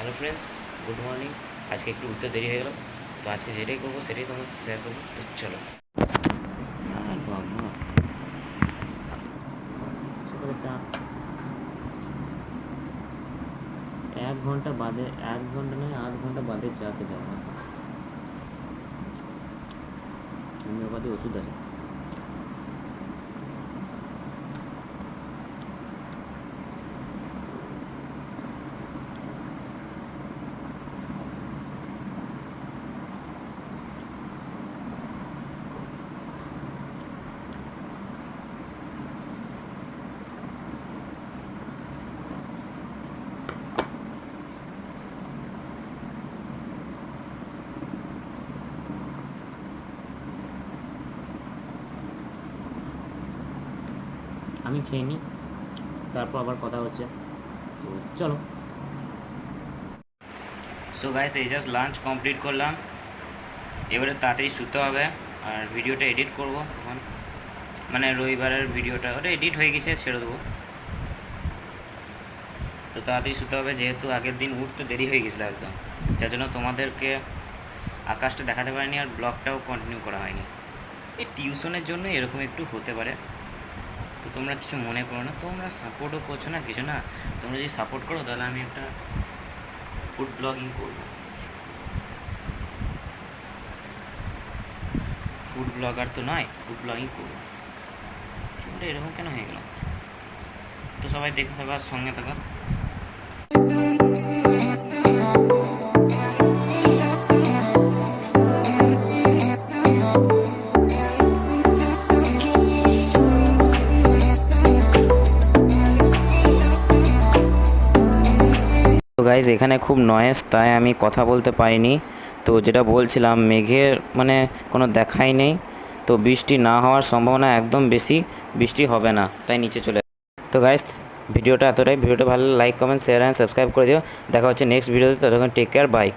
Hello friends, good morning. আজকে একটু উঠতে দেরি হয়ে গেল, তো আজকে যেটাই করবো সেটাই তোমার শেয়ার করবো। তো চলো। আর বাবা, সকালে চা 1 ঘন্টা বাদে, 1 ঘন্টা নয়, আধ ঘন্টা বাদে চা খেতে হবে। হোমিওপ্যাথি ওষুধ আছে। আমি খেয়ে নিই, তারপর আবার কথা হচ্ছে। তো চলো। সো গাইস, এই জাস্ট লাঞ্চ কমপ্লিট করলাম। এবারে তাড়াতাড়ি শুতে হবে, আর ভিডিওটা এডিট করবো এখন। মানে রবিবারের ভিডিওটা ওটা এডিট হয়ে গেছে, ছেড়ে দেবো। তো তাড়াতাড়ি শুতে হবে, যেহেতু আগের দিন উঠতে দেরি হয়ে গেছিলো একদম, যার জন্য তোমাদেরকে আকাশটা দেখাতে পারিনি আর ব্লগটাও কন্টিনিউ করা হয়নি। এই টিউশনের জন্য এরকম একটু হতে পারে, তো তোমরা কিছু মনে করো না। তোমরা সাপোর্টও করছো না কিছু না, তোমরা যদি সাপোর্ট করো তাহলে আমি একটা ফুড ব্লগিং করব, ফুড ব্লগার তো নয়, ফুড ব্লগিং করবো। চুলটা এরকম কেন হয়ে গেল? তো সবাই দেখতে থাকো আর সঙ্গে থাকো। তো গাইজ, এখানে খুব নয়েজ, তাই আমি কথা বলতে পারিনি। তো যেটা বলছিলাম, মেঘের মানে কোনো দেখাই নেই, তো বৃষ্টি না হওয়ার সম্ভাবনা একদম বেশি, বৃষ্টি হবে না, তাই নিচে চলে। তো গাইজ, ভিডিওটা এতটাই। ভিডিওটা ভালো like comment share and subscribe করে দিও। দেখা হচ্ছে নেক্সট ভিডিওতে, ততক্ষণ টেক কেয়ার, বাই।